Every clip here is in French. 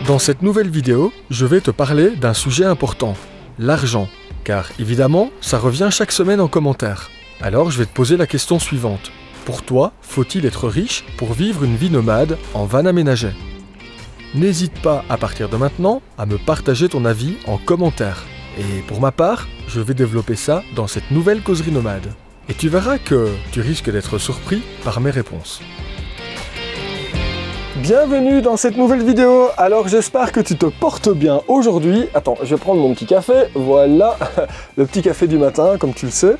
Dans cette nouvelle vidéo, je vais te parler d'un sujet important, l'argent. Car évidemment, ça revient chaque semaine en commentaire. Alors je vais te poser la question suivante. Pour toi, faut-il être riche pour vivre une vie nomade en van aménagé? N'hésite pas à partir de maintenant à me partager ton avis en commentaire. Et pour ma part, je vais développer ça dans cette nouvelle causerie nomade. Et tu verras que tu risques d'être surpris par mes réponses. Bienvenue dans cette nouvelle vidéo. Alors j'espère que tu te portes bien aujourd'hui. Attends, je vais prendre mon petit café. Voilà, le petit café du matin, comme tu le sais.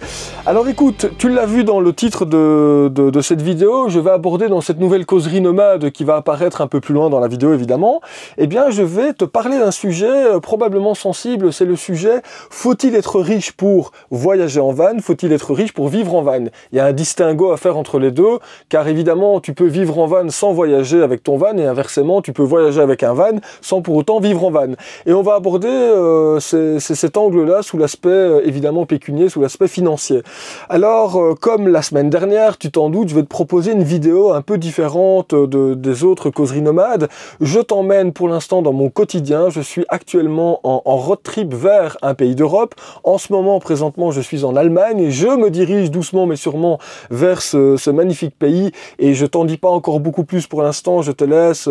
Alors écoute, tu l'as vu dans le titre de cette vidéo, je vais aborder dans cette nouvelle causerie nomade qui va apparaître un peu plus loin dans la vidéo évidemment, eh bien je vais te parler d'un sujet probablement sensible, c'est le sujet faut-il être riche pour voyager en van, faut-il être riche pour vivre en van? Il y a un distinguo à faire entre les deux, car évidemment tu peux vivre en van sans voyager avec ton van et inversement tu peux voyager avec un van sans pour autant vivre en van. Et on va aborder cet angle-là sous l'aspect évidemment pécunier, sous l'aspect financier. Alors comme la semaine dernière, tu t'en doutes, je vais te proposer une vidéo un peu différente des autres causeries nomades. Je t'emmène pour l'instant dans mon quotidien, je suis actuellement en road trip vers un pays d'Europe. En ce moment, présentement, je suis en Allemagne et je me dirige doucement mais sûrement vers ce magnifique pays et je t'en dis pas encore beaucoup plus pour l'instant, je te laisse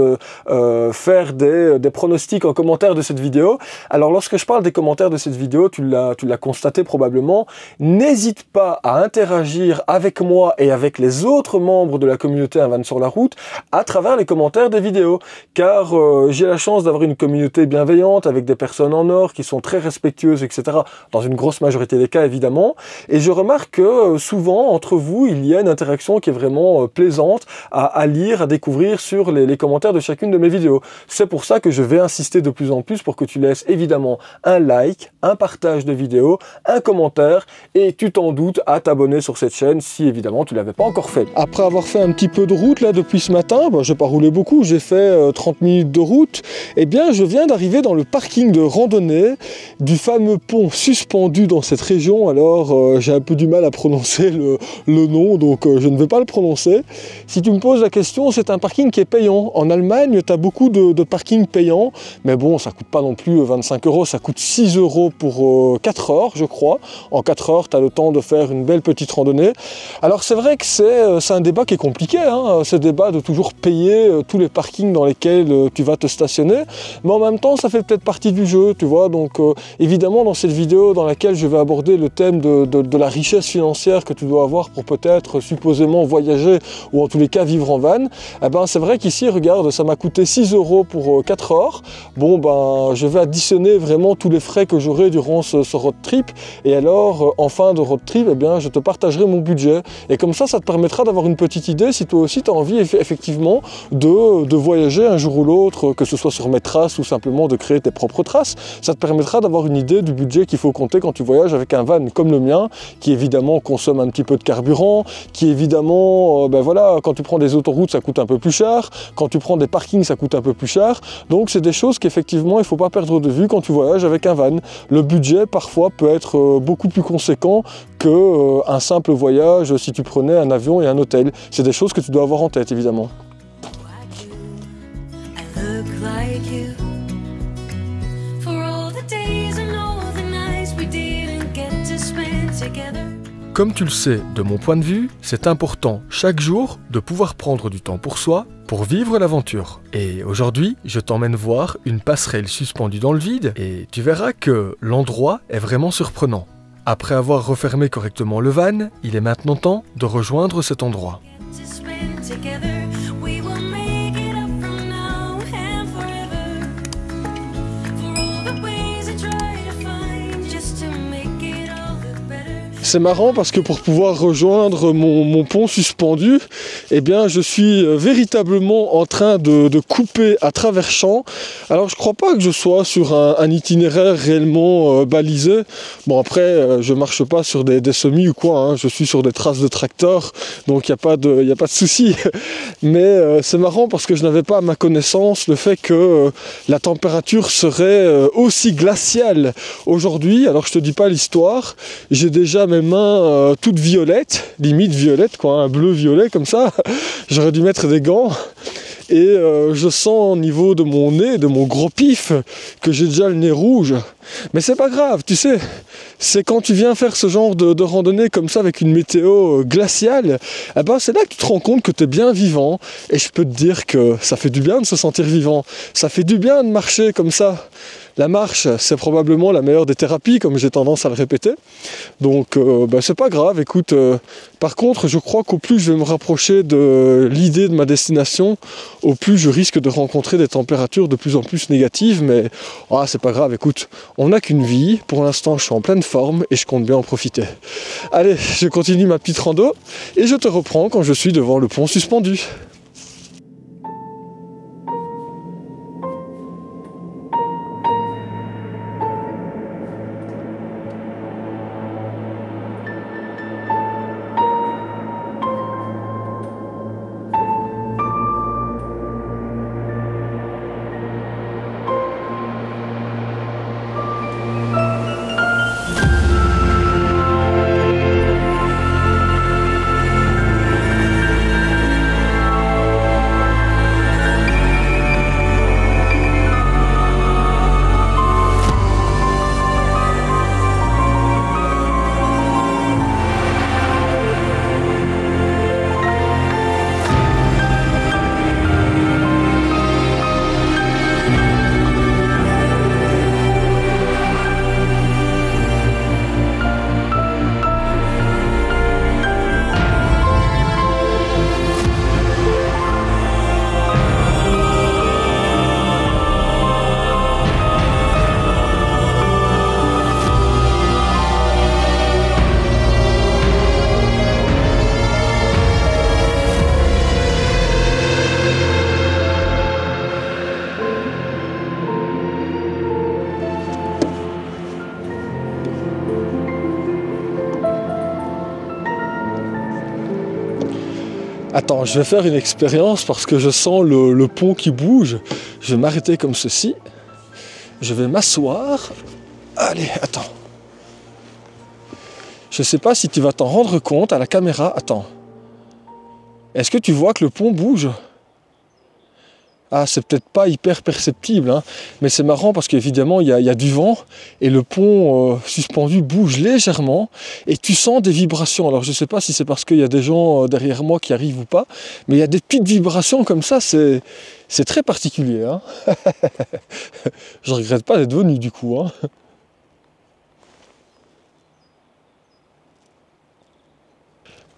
faire des pronostics en commentaire de cette vidéo. Alors lorsque je parle des commentaires de cette vidéo, tu l'as constaté probablement, n'hésite pas à interagir avec moi et avec les autres membres de la communauté Un Van sur la route à travers les commentaires des vidéos, car j'ai la chance d'avoir une communauté bienveillante avec des personnes en or qui sont très respectueuses, etc. dans une grosse majorité des cas évidemment, et je remarque que souvent entre vous il y a une interaction qui est vraiment plaisante à lire, à découvrir sur les commentaires de chacune de mes vidéos. C'est pour ça que je vais insister de plus en plus pour que tu laisses évidemment un like, un partage de vidéo, un commentaire et tu t'en doutes à t'abonner sur cette chaîne si évidemment tu ne l'avais pas encore fait. Après avoir fait un petit peu de route là depuis ce matin, je n'ai pas roulé beaucoup, j'ai fait 30 minutes de route, et bien je viens d'arriver dans le parking de randonnée du fameux pont suspendu dans cette région. Alors j'ai un peu du mal à prononcer le nom, donc je ne vais pas le prononcer. Si tu me poses la question, c'est un parking qui est payant. En Allemagne, tu as beaucoup de parkings payants, mais bon, ça coûte pas non plus 25 €, ça coûte 6 € pour 4 heures, je crois. En 4 heures, tu as le temps de faire une belle petite randonnée. Alors c'est vrai que c'est un débat qui est compliqué, hein, ce débat de toujours payer tous les parkings dans lesquels tu vas te stationner, mais en même temps, ça fait peut-être partie du jeu, tu vois. Donc évidemment, dans cette vidéo dans laquelle je vais aborder le thème de la richesse financière que tu dois avoir pour peut-être supposément voyager ou en tous les cas vivre en van, eh ben, c'est vrai qu'ici, regarde, ça m'a coûté 6 € pour 4 heures. Bon, ben, je vais additionner vraiment tous les frais que j'aurai durant ce road trip. Et alors, en fin de road trip, eh bien, je te partagerai mon budget. Et comme ça te permettra d'avoir une petite idée si toi aussi tu as envie effectivement de voyager un jour ou l'autre, que ce soit sur mes traces ou simplement de créer tes propres traces. Ça te permettra d'avoir une idée du budget qu'il faut compter quand tu voyages avec un van comme le mien, qui évidemment consomme un petit peu de carburant, qui évidemment, ben voilà, quand tu prends des autoroutes, ça coûte un peu plus cher. Quand tu prends des parkings, ça coûte un peu plus cher. Donc c'est des choses qu'effectivement il ne faut pas perdre de vue quand tu voyages avec un van. Le budget parfois peut être beaucoup plus conséquent qu'un simple voyage si tu prenais un avion et un hôtel. C'est des choses que tu dois avoir en tête évidemment. Comme tu le sais, de mon point de vue, c'est important chaque jour de pouvoir prendre du temps pour soi, pour vivre l'aventure. Et aujourd'hui, je t'emmène voir une passerelle suspendue dans le vide et tu verras que l'endroit est vraiment surprenant. Après avoir refermé correctement le van, il est maintenant temps de rejoindre cet endroit. C'est marrant parce que pour pouvoir rejoindre mon pont suspendu, eh bien je suis véritablement en train de couper à travers champs. Alors je crois pas que je sois sur un itinéraire réellement balisé. Bon après je marche pas sur des semis ou quoi, hein. Je suis sur des traces de tracteur, donc il n'y a pas de souci. Mais c'est marrant parce que je n'avais pas à ma connaissance le fait que la température serait aussi glaciale aujourd'hui. Alors je te dis pas l'histoire, j'ai déjà mes mains toutes violettes, limite violettes quoi, un bleu violet comme ça. J'aurais dû mettre des gants. et je sens au niveau de mon nez, de mon gros pif, que j'ai déjà le nez rouge. Mais c'est pas grave, tu sais, c'est quand tu viens faire ce genre de randonnée comme ça avec une météo glaciale, eh ben c'est là que tu te rends compte que tu es bien vivant, et je peux te dire que ça fait du bien de se sentir vivant, ça fait du bien de marcher comme ça. La marche, c'est probablement la meilleure des thérapies, comme j'ai tendance à le répéter. Donc, c'est pas grave. Écoute, par contre, je crois qu'au plus je vais me rapprocher de l'idée de ma destination, au plus je risque de rencontrer des températures de plus en plus négatives. Mais c'est pas grave. Écoute, on n'a qu'une vie. Pour l'instant, je suis en pleine forme et je compte bien en profiter. Allez, je continue ma petite rando et je te reprends quand je suis devant le pont suspendu. Attends, je vais faire une expérience parce que je sens le pont qui bouge. Je vais m'arrêter comme ceci. Je vais m'asseoir. Allez, attends. Je ne sais pas si tu vas t'en rendre compte à la caméra. Attends. Est-ce que tu vois que le pont bouge ? Ah, c'est peut-être pas hyper perceptible, hein, mais c'est marrant parce qu'évidemment, il y a du vent et le pont suspendu bouge légèrement et tu sens des vibrations. Alors, je sais pas si c'est parce qu'il y a des gens derrière moi qui arrivent ou pas, mais il y a des petites vibrations comme ça, c'est très particulier. Hein. Je regrette pas d'être venu du coup. Hein.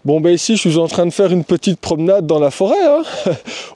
Bon ben ici je suis en train de faire une petite promenade dans la forêt, hein,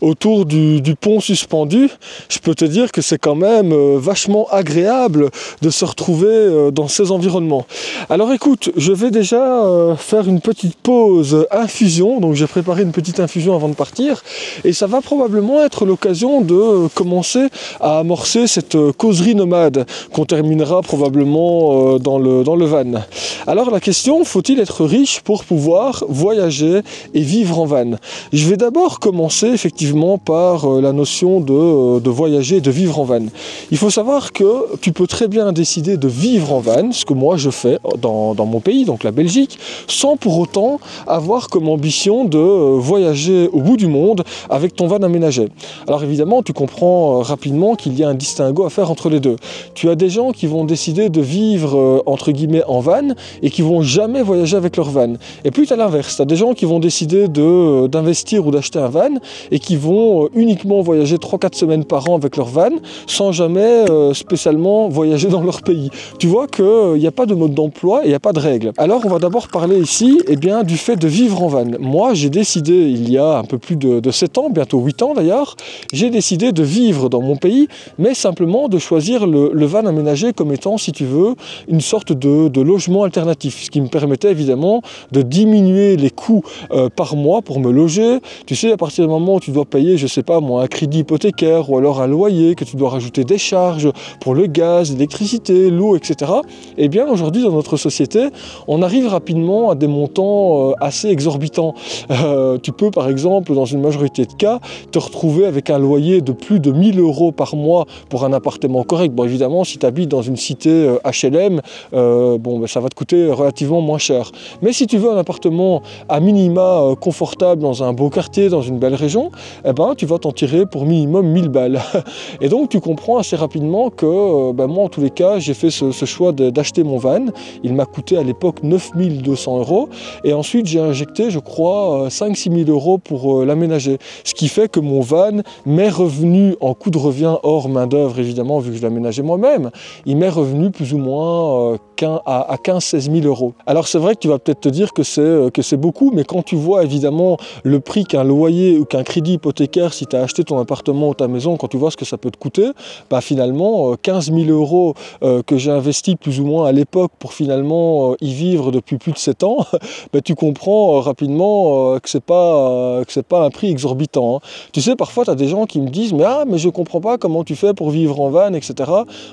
autour du pont suspendu. Je peux te dire que c'est quand même vachement agréable de se retrouver dans ces environnements. Alors écoute, je vais déjà faire une petite pause infusion, donc j'ai préparé une petite infusion avant de partir, et ça va probablement être l'occasion de commencer à amorcer cette causerie nomade qu'on terminera probablement dans le van. Alors la question, faut-il être riche pour pouvoir voyager et vivre en van? Je vais d'abord commencer effectivement par la notion de voyager et de vivre en van. Il faut savoir que tu peux très bien décider de vivre en van, ce que moi je fais dans mon pays, donc la Belgique, sans pour autant avoir comme ambition de voyager au bout du monde avec ton van aménagé. Alors évidemment, tu comprends rapidement qu'il y a un distinguo à faire entre les deux. Tu as des gens qui vont décider de vivre entre guillemets en van et qui vont jamais voyager avec leur van. Et puis tu as l'inverse. Tu as des gens qui vont décider d'investir ou d'acheter un van et qui vont uniquement voyager 3-4 semaines par an avec leur van sans jamais spécialement voyager dans leur pays. Tu vois qu'il n'y a pas de mode d'emploi et il n'y a pas de règles. Alors on va d'abord parler ici du fait de vivre en van. Moi j'ai décidé il y a un peu plus de 7 ans, bientôt 8 ans d'ailleurs, j'ai décidé de vivre dans mon pays mais simplement de choisir le van aménagé comme étant, si tu veux, une sorte de logement alternatif, ce qui me permettait évidemment de diminuer les coûts par mois pour me loger. Tu sais, à partir du moment où tu dois payer, je sais pas moi, un crédit hypothécaire ou alors un loyer, que tu dois rajouter des charges pour le gaz, l'électricité, l'eau, etc. Eh bien, aujourd'hui, dans notre société, on arrive rapidement à des montants assez exorbitants. Tu peux, par exemple, dans une majorité de cas, te retrouver avec un loyer de plus de 1000 € par mois pour un appartement correct. Bon, évidemment, si tu habites dans une cité HLM, ça va te coûter relativement moins cher. Mais si tu veux un appartement à minima confortable dans un beau quartier, dans une belle région, eh ben, tu vas t'en tirer pour minimum 1000 balles. Et donc tu comprends assez rapidement que moi en tous les cas j'ai fait ce choix d'acheter mon van. Il m'a coûté à l'époque 9200 €, et ensuite j'ai injecté je crois 5-6 000 € pour l'aménager. Ce qui fait que mon van m'est revenu en coût de revient hors main d'œuvre évidemment vu que je l'aménageais moi-même, il m'est revenu plus ou moins à 15-16 000 €. Alors c'est vrai que tu vas peut-être te dire que c'est beaucoup, mais quand tu vois évidemment le prix qu'un loyer ou qu'un crédit hypothécaire, si tu as acheté ton appartement ou ta maison, quand tu vois ce que ça peut te coûter, bah finalement 15 000 € que j'ai investi plus ou moins à l'époque pour finalement y vivre depuis plus de 7 ans, bah tu comprends rapidement que c'est pas un prix exorbitant, hein. Tu sais, parfois tu as des gens qui me disent mais je comprends pas comment tu fais pour vivre en van, etc.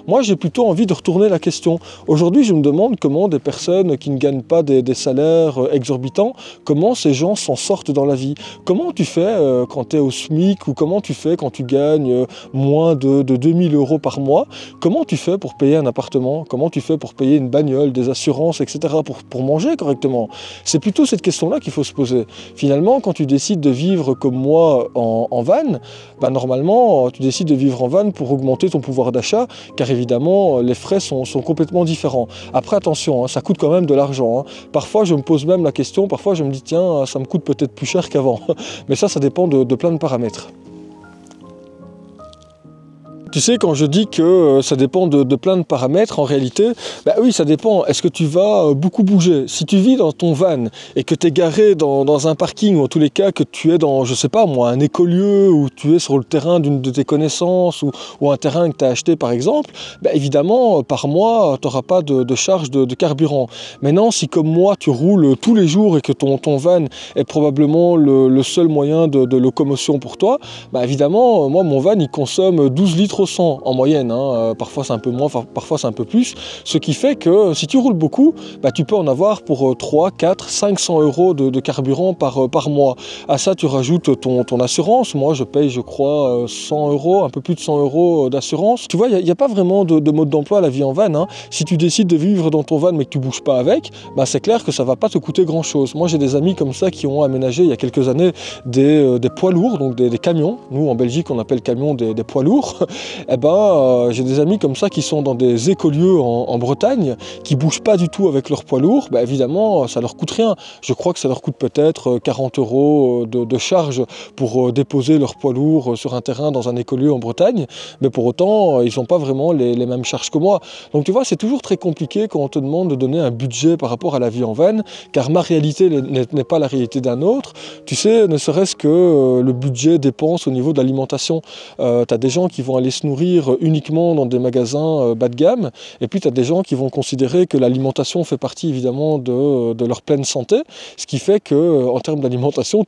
Moi j'ai plutôt envie de retourner la question. Aujourd'hui je me demande comment des personnes qui ne gagnent pas des salaires exorbitants, comment ces gens s'en sortent dans la vie. Comment tu fais quand tu es au SMIC, ou comment tu fais quand tu gagnes moins de 2000 € par mois? Comment tu fais pour payer un appartement? Comment tu fais pour payer une bagnole, des assurances, etc. pour manger correctement? C'est plutôt cette question-là qu'il faut se poser. Finalement, quand tu décides de vivre comme moi en van, bah normalement, tu décides de vivre en van pour augmenter ton pouvoir d'achat, car évidemment, les frais sont complètement différents. Après, attention, hein, ça coûte quand même de l'argent, hein. Parfois, je me pose même la question, parfois je me dis, tiens, ça me coûte peut-être plus cher qu'avant. Mais ça dépend de plein de paramètres. Tu sais, quand je dis que ça dépend de plein de paramètres, en réalité, bah oui, ça dépend. Est-ce que tu vas beaucoup bouger? Si tu vis dans ton van et que tu es garé dans un parking, ou en tous les cas que tu es dans, je sais pas moi, un écolieu, ou tu es sur le terrain d'une de tes connaissances, ou un terrain que tu as acheté par exemple, bah évidemment, par mois, tu n'auras pas de charge de carburant. Maintenant, si comme moi, tu roules tous les jours et que ton van est probablement le seul moyen de locomotion pour toi, bah évidemment, moi, mon van, il consomme 12 litres en moyenne, hein. Parfois c'est un peu moins, parfois c'est un peu plus, ce qui fait que si tu roules beaucoup, bah, tu peux en avoir pour 3, 4, 500 € de carburant par mois. À ça tu rajoutes ton assurance. Moi je paye je crois 100 €, un peu plus de 100 € d'assurance. Tu vois, il n'y a pas vraiment de mode d'emploi à la vie en van, hein. Si tu décides de vivre dans ton van mais que tu ne bouges pas avec, bah, c'est clair que ça ne va pas te coûter grand chose. Moi j'ai des amis comme ça qui ont aménagé il y a quelques années des poids lourds, donc des camions. Nous en Belgique on appelle camions des poids lourds. Eh ben, j'ai des amis comme ça qui sont dans des écolieux en Bretagne, qui bougent pas du tout avec leurs poids lourds. Ben, évidemment, ça leur coûte rien. Je crois que ça leur coûte peut-être 40 € de charge pour déposer leurs poids lourds sur un terrain dans un écolieu en Bretagne, mais pour autant, ils n'ont pas vraiment les mêmes charges que moi. Donc tu vois, c'est toujours très compliqué quand on te demande de donner un budget par rapport à la vie en van, car ma réalité n'est pas la réalité d'un autre. Tu sais, ne serait-ce que le budget dépense au niveau de l'alimentation. Tu as des gens qui vont aller se nourrir uniquement dans des magasins bas de gamme, et puis tu as des gens qui vont considérer que l'alimentation fait partie évidemment de leur pleine santé, ce qui fait que en termes d'alimentation,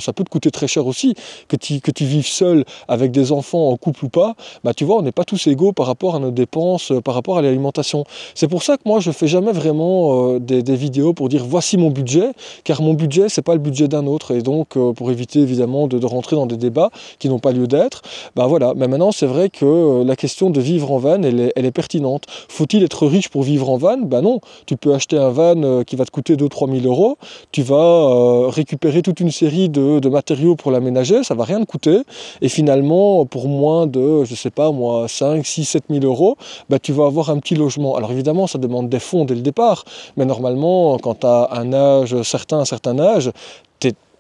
ça peut te coûter très cher aussi, que tu vives seul avec des enfants, en couple ou pas, bah tu vois, on n'est pas tous égaux par rapport à nos dépenses, par rapport à l'alimentation. C'est pour ça que moi je fais jamais vraiment des vidéos pour dire voici mon budget, car mon budget c'est pas le budget d'un autre, et donc pour éviter évidemment de rentrer dans des débats qui n'ont pas lieu d'être, bah voilà. Mais maintenant c'est vrai que la question de vivre en van, elle est pertinente. Faut-il être riche pour vivre en van? Ben non, tu peux acheter un van qui va te coûter 2-3 000 €, tu vas récupérer toute une série de matériaux pour l'aménager, ça va rien te coûter, et finalement pour moins de, je sais pas moi, 5, 6, 7 000 €, ben tu vas avoir un petit logement. Alors évidemment ça demande des fonds dès le départ, mais normalement quand tu as un certain âge,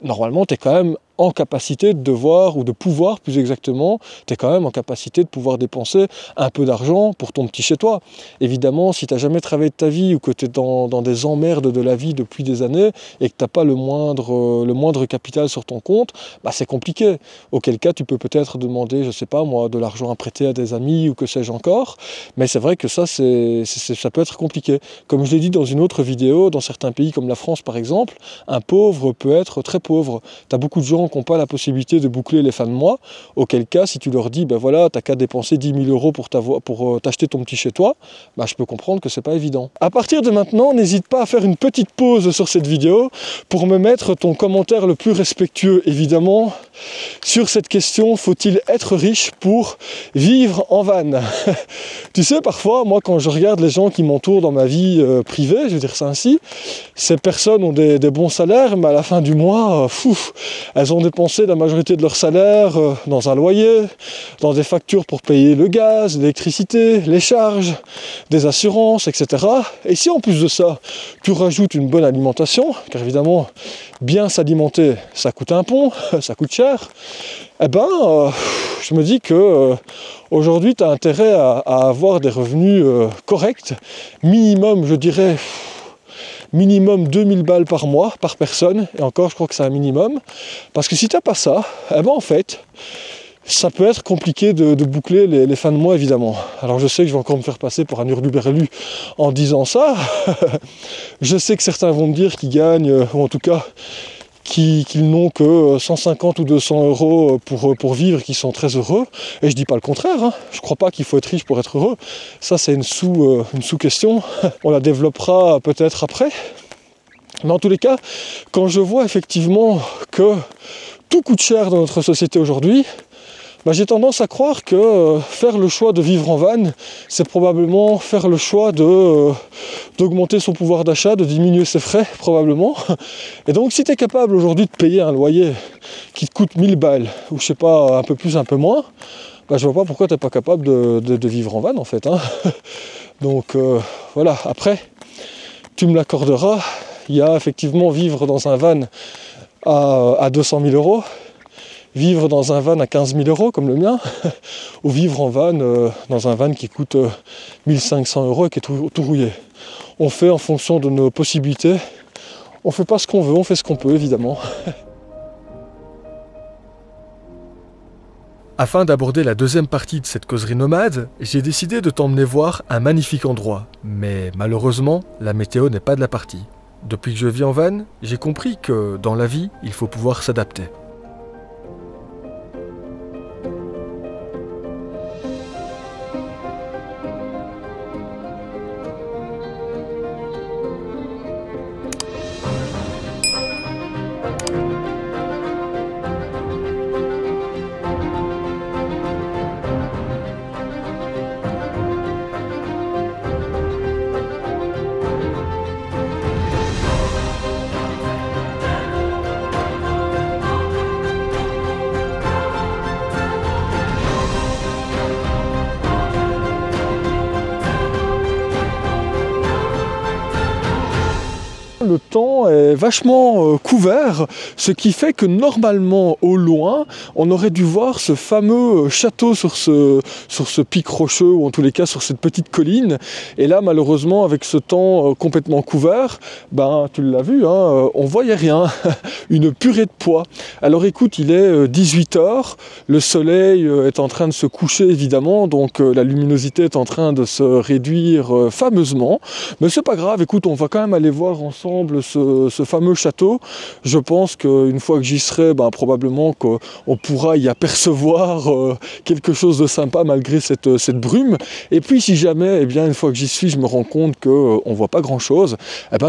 normalement tu es quand même en capacité de devoir, ou de pouvoir plus exactement, tu es quand même en capacité de pouvoir dépenser un peu d'argent pour ton petit chez-toi. Évidemment, si tu n'as jamais travaillé de ta vie, ou que tu es dans des emmerdes de la vie depuis des années, et que tu n'as pas le moindre capital sur ton compte, bah c'est compliqué. Auquel cas, tu peux peut-être demander, je sais pas moi, de l'argent à prêter à des amis, ou que sais-je encore, mais c'est vrai que ça peut être compliqué. Comme je l'ai dit dans une autre vidéo, dans certains pays comme la France par exemple, un pauvre peut être très pauvre. Tu as beaucoup de gens gens qui n'ont pas la possibilité de boucler les fins de mois, auquel cas, si tu leur dis, ben voilà, t'as qu'à dépenser 10 000 € pour t'acheter ton petit chez toi, ben je peux comprendre que c'est pas évident. À partir de maintenant, n'hésite pas à faire une petite pause sur cette vidéo pour me mettre ton commentaire le plus respectueux, évidemment, sur cette question, faut-il être riche pour vivre en van? Tu sais, parfois, moi, quand je regarde les gens qui m'entourent dans ma vie privée, je vais dire ça ainsi, ces personnes ont des bons salaires, mais à la fin du mois, elles ont dépensé la majorité de leur salaire dans un loyer, dans des factures pour payer le gaz, l'électricité, les charges, des assurances, etc. Et si en plus de ça, tu rajoutes une bonne alimentation, car évidemment, bien s'alimenter, ça coûte un pont, ça coûte cher, eh ben, je me dis que aujourd'hui, tu as intérêt à avoir des revenus corrects, minimum, je dirais, minimum 2000 balles par mois, par personne, et encore, je crois que c'est un minimum, parce que si tu n'as pas ça, eh ben, en fait, ça peut être compliqué de boucler les fins de mois, évidemment. Alors je sais que je vais encore me faire passer pour un hurluberlu en disant ça. Je sais que certains vont me dire qu'ils gagnent, ou en tout cas qu'ils n'ont que 150 ou 200 € pour vivre, qui sont très heureux. Et je dis pas le contraire, hein. Je crois pas qu'il faut être riche pour être heureux. Ça, c'est une sous-question. On la développera peut-être après. Mais en tous les cas, quand je vois effectivement que tout coûte cher dans notre société aujourd'hui, j'ai tendance à croire que faire le choix de vivre en van, c'est probablement faire le choix d'augmenter son pouvoir d'achat, de diminuer ses frais, probablement. Et donc, si tu es capable aujourd'hui de payer un loyer qui te coûte 1000 balles, ou je sais pas, un peu plus, un peu moins, je vois pas pourquoi tu n'es pas capable de vivre en van, en fait. Hein. Donc, voilà. Après, tu me l'accorderas, il y a effectivement vivre dans un van à 200 000 €, vivre dans un van à 15 000 € comme le mien, ou vivre en van dans un van qui coûte 1500 € et qui est tout rouillé. On fait en fonction de nos possibilités, on fait pas ce qu'on veut, on fait ce qu'on peut évidemment. Afin d'aborder la deuxième partie de cette causerie nomade, j'ai décidé de t'emmener voir un magnifique endroit. Mais malheureusement, la météo n'est pas de la partie. Depuis que je vis en van, j'ai compris que dans la vie, il faut pouvoir s'adapter. Le temps est vachement couvert, ce qui fait que normalement au loin on aurait dû voir ce fameux château sur ce pic rocheux, ou en tous les cas sur cette petite colline. Et là malheureusement avec ce temps complètement couvert, tu l'as vu, hein, on voyait rien. Une purée de pois. Alors écoute, il est 18 h, le soleil est en train de se coucher évidemment, donc la luminosité est en train de se réduire fameusement, mais c'est pas grave. Écoute, on va quand même aller voir ensemble ce fameux château. Je pense qu'une fois que j'y serai, probablement qu'on pourra y apercevoir quelque chose de sympa malgré cette brume. Et puis si jamais, une fois que j'y suis, je me rends compte qu'on ne voit pas grand chose,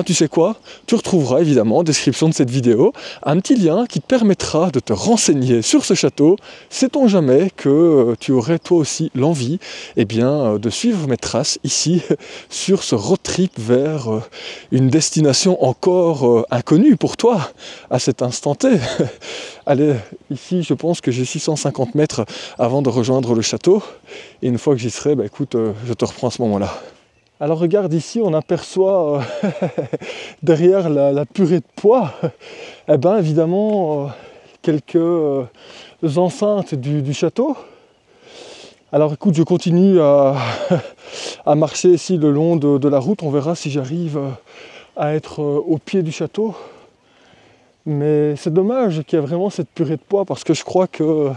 tu sais quoi, tu retrouveras évidemment en description de cette vidéo un petit lien qui te permettra de te renseigner sur ce château. Sait-on jamais que tu aurais toi aussi l'envie de suivre mes traces ici sur ce road trip vers une destination encore inconnue pour toi à cet instant T. Allez, ici je pense que j'ai 650 mètres avant de rejoindre le château, et une fois que j'y serai, écoute, je te reprends à ce moment-là. Alors regarde ici, on aperçoit derrière la purée de pois, évidemment quelques enceintes du château. Alors écoute, je continue à marcher ici le long de la route, on verra si j'arrive à être au pied du château. Mais c'est dommage qu'il y ait vraiment cette purée de pois, parce que je crois que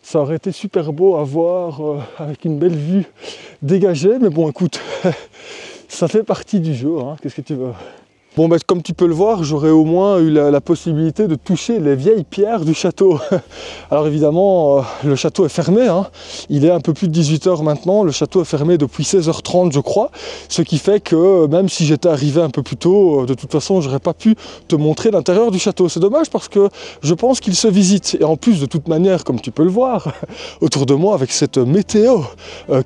ça aurait été super beau à voir avec une belle vue dégagée. Mais bon, écoute, ça fait partie du jeu, hein, qu'est-ce que tu veux. Bon, bah, comme tu peux le voir, j'aurais au moins eu la possibilité de toucher les vieilles pierres du château. Alors évidemment, le château est fermé, hein. Il est un peu plus de 18 h maintenant, le château est fermé depuis 16 h 30 je crois, ce qui fait que même si j'étais arrivé un peu plus tôt, de toute façon j'aurais pas pu te montrer l'intérieur du château. C'est dommage parce que je pense qu'il se visite, et en plus de toute manière, comme tu peux le voir, autour de moi avec cette météo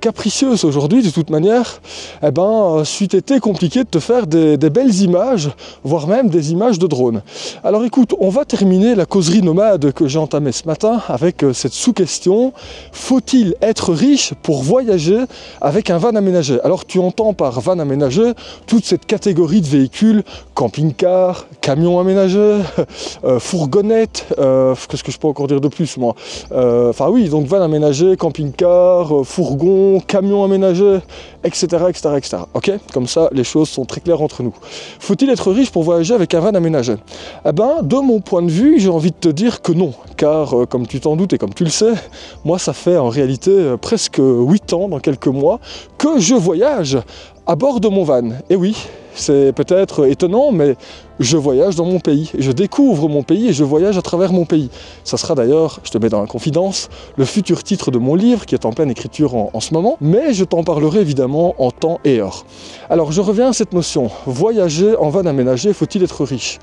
capricieuse aujourd'hui, de toute manière, eh ben, c'eût été compliqué de te faire des belles images, voire même des images de drone. Alors écoute, on va terminer la causerie nomade que j'ai entamée ce matin avec cette sous-question: faut-il être riche pour voyager avec un van aménagé? Alors tu entends par van aménagé toute cette catégorie de véhicules: camping-car, camion aménagé, fourgonnette, qu'est-ce que je peux encore dire de plus moi, enfin oui, donc van aménagé, camping-car, fourgon, camion aménagé, etc., etc., etc. Ok, comme ça les choses sont très claires entre nous. Faut-il être riche pour voyager avec un van aménagé? Eh ben, de mon point de vue, j'ai envie de te dire que non, car comme tu t'en doutes et comme tu le sais, moi ça fait en réalité presque 8 ans, dans quelques mois, que je voyage à bord de mon van. Et oui, c'est peut-être étonnant, mais je voyage dans mon pays, je découvre mon pays et je voyage à travers mon pays. Ça sera d'ailleurs, je te mets dans la confidence, le futur titre de mon livre qui est en pleine écriture en ce moment, mais je t'en parlerai évidemment en temps et heure. Alors je reviens à cette notion, voyager en van aménagé, faut-il être riche?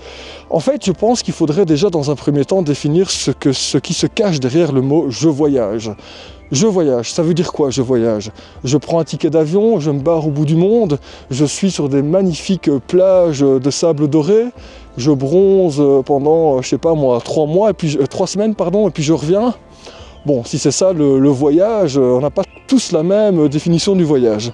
En fait, je pense qu'il faudrait déjà dans un premier temps définir ce qui se cache derrière le mot « je voyage ». Je voyage, ça veut dire quoi je voyage? Je prends un ticket d'avion, je me barre au bout du monde, je suis sur des magnifiques plages de sable doré, je bronze pendant, je sais pas moi, 3 semaines, pardon, et puis je reviens. Bon, si c'est ça le voyage, on n'a pas tous la même définition du voyage.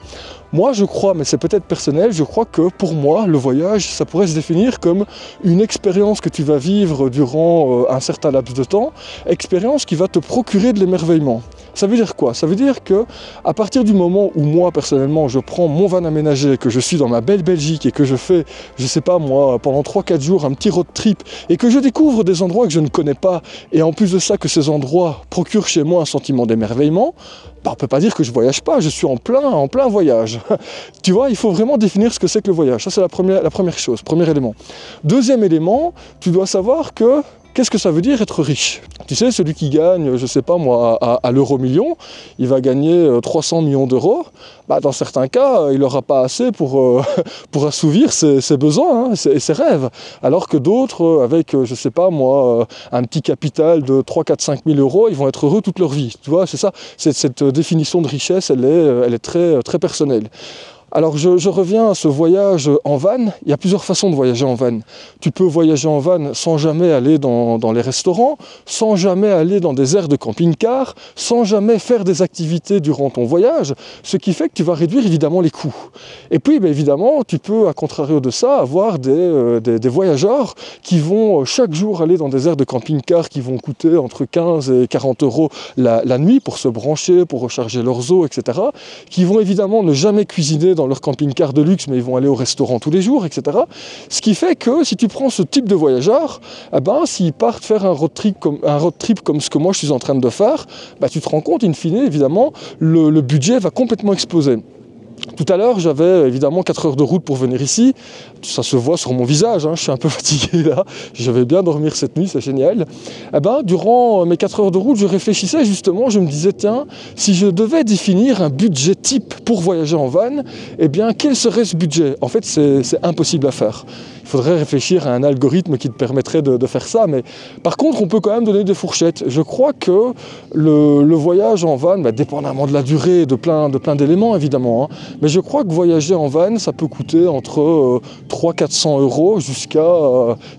Moi, je crois, mais c'est peut-être personnel, je crois que pour moi, le voyage, ça pourrait se définir comme une expérience que tu vas vivre durant un certain laps de temps, expérience qui va te procurer de l'émerveillement. Ça veut dire quoi? Ça veut dire que à partir du moment où moi, personnellement, je prends mon van aménagé, que je suis dans ma belle Belgique et que je fais, je sais pas moi, pendant 3-4 jours, un petit road trip, et que je découvre des endroits que je ne connais pas, et en plus de ça, que ces endroits procurent chez moi un sentiment d'émerveillement, bah, on ne peut pas dire que je voyage pas, je suis en plein voyage. Tu vois, il faut vraiment définir ce que c'est que le voyage. Ça, c'est la première chose, premier élément. Deuxième élément, tu dois savoir que qu'est-ce que ça veut dire être riche? Tu sais, celui qui gagne, je sais pas moi, à l'euro million, il va gagner 300 millions d'euros. Bah, dans certains cas, il n'aura pas assez pour assouvir ses besoins, hein, ses rêves. Alors que d'autres, avec, je sais pas moi, un petit capital de 3, 4, 5 000 euros, ils vont être heureux toute leur vie. Tu vois, c'est ça, cette définition de richesse, elle est très, très personnelle. Alors je reviens à ce voyage en van. Il y a plusieurs façons de voyager en van. Tu peux voyager en van sans jamais aller dans les restaurants, sans jamais aller dans des aires de camping-car, sans jamais faire des activités durant ton voyage, ce qui fait que tu vas réduire évidemment les coûts. Et puis évidemment, tu peux à contrario de ça avoir des voyageurs qui vont chaque jour aller dans des aires de camping-car qui vont coûter entre 15 et 40 euros la nuit pour se brancher, pour recharger leurs eaux, etc. Qui vont évidemment ne jamais cuisiner dans leur camping-car de luxe, mais ils vont aller au restaurant tous les jours, etc. Ce qui fait que si tu prends ce type de voyageurs, eh ben, s'ils partent faire un road trip comme ce que moi je suis en train de faire, bah, tu te rends compte, in fine, évidemment, le budget va complètement exploser. Tout à l'heure, j'avais évidemment 4 heures de route pour venir ici. Ça se voit sur mon visage, hein, je suis un peu fatigué là. Je vais bien dormir cette nuit, c'est génial. Eh ben, durant mes 4 heures de route, je réfléchissais justement, je me disais, tiens, si je devais définir un budget type pour voyager en van, eh bien, quel serait ce budget? En fait, c'est impossible à faire. Il faudrait réfléchir à un algorithme qui te permettrait de faire ça, mais par contre, on peut quand même donner des fourchettes. Je crois que le voyage en van, bah, dépendamment de la durée, de plein d'éléments évidemment, hein, mais je crois que voyager en van, ça peut coûter entre 300-400 euros jusqu'à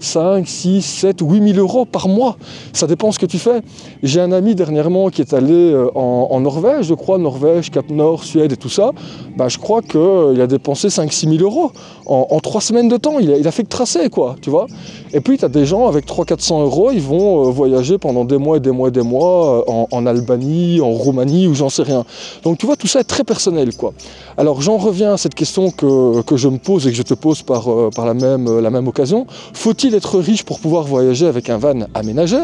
5, 6, 7, 8 000 euros par mois. Ça dépend ce que tu fais. J'ai un ami dernièrement qui est allé en Norvège, je crois, Norvège, Cap Nord, Suède et tout ça. Bah, je crois qu'il a dépensé 5-6 000 euros en 3 semaines de temps. Il a fait que tracer, quoi, tu vois. Et puis, tu as des gens avec 300-400 euros, ils vont voyager pendant des mois et des mois et des mois en Albanie, en Roumanie, ou j'en sais rien. Donc, tu vois, tout ça est très personnel, quoi. Alors, j'en reviens à cette question que je me pose et que je te pose par la même occasion. Faut-il être riche pour pouvoir voyager avec un van aménagé?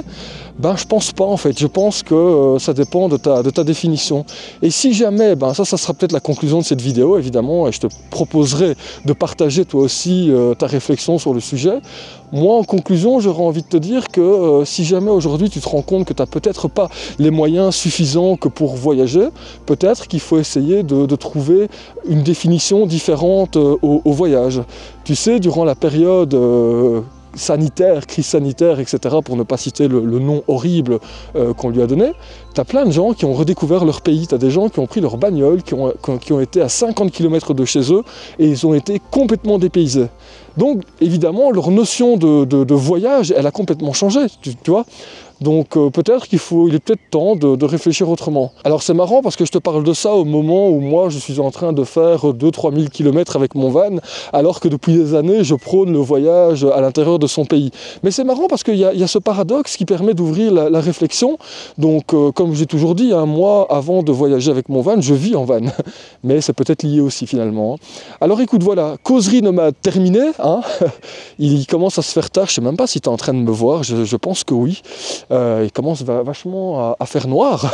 Ben je pense pas en fait, je pense que ça dépend de ta définition. Et si jamais, ben ça sera peut-être la conclusion de cette vidéo évidemment, et je te proposerai de partager toi aussi ta réflexion sur le sujet. Moi en conclusion, j'aurais envie de te dire que si jamais aujourd'hui tu te rends compte que tu n'as peut-être pas les moyens suffisants que pour voyager, peut-être qu'il faut essayer de trouver une définition différente au voyage. Tu sais, durant la période sanitaire, crise sanitaire, etc., pour ne pas citer le nom horrible qu'on lui a donné, tu as plein de gens qui ont redécouvert leur pays, tu as des gens qui ont pris leur bagnole, qui ont été à 50 km de chez eux, et ils ont été complètement dépaysés. Donc, évidemment, leur notion de voyage, elle a complètement changé, tu vois. Donc peut-être il est peut-être temps de réfléchir autrement. Alors c'est marrant parce que je te parle de ça au moment où moi je suis en train de faire 2-3 000 km avec mon van, alors que depuis des années je prône le voyage à l'intérieur de son pays. Mais c'est marrant parce qu'il y a ce paradoxe qui permet d'ouvrir la réflexion. Donc comme j'ai toujours dit, moi avant de voyager avec mon van, je vis en van. Mais c'est peut-être lié aussi finalement. Alors écoute, voilà, causerie nomade terminée. Hein. Il commence à se faire tard, je ne sais même pas si tu es en train de me voir, je pense que oui. Il commence vachement à faire noir.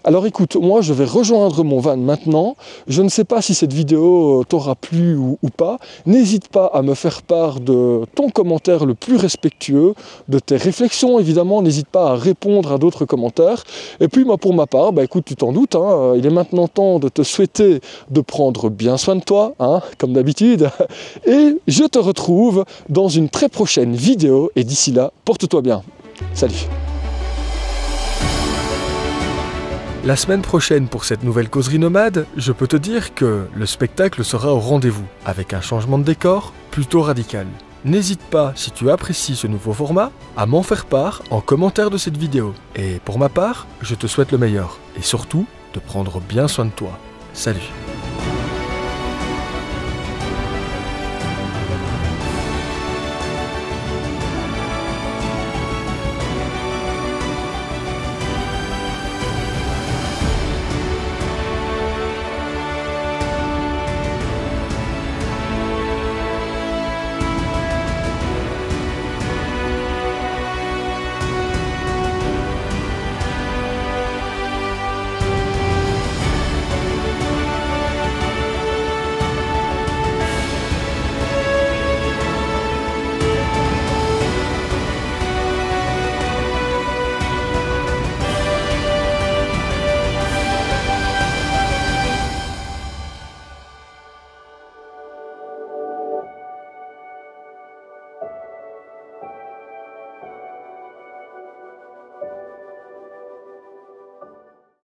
Alors écoute, moi je vais rejoindre mon van maintenant. Je ne sais pas si cette vidéo t'aura plu ou pas. N'hésite pas à me faire part de ton commentaire le plus respectueux, de tes réflexions évidemment. N'hésite pas à répondre à d'autres commentaires. Et puis moi pour ma part, écoute, tu t'en doutes, hein, il est maintenant temps de te souhaiter de prendre bien soin de toi, hein, comme d'habitude. Et je te retrouve dans une très prochaine vidéo. Et d'ici là, porte-toi bien. Salut. La semaine prochaine pour cette nouvelle causerie nomade, je peux te dire que le spectacle sera au rendez-vous, avec un changement de décor plutôt radical. N'hésite pas, si tu apprécies ce nouveau format, à m'en faire part en commentaire de cette vidéo. Et pour ma part, je te souhaite le meilleur, et surtout, de prendre bien soin de toi. Salut.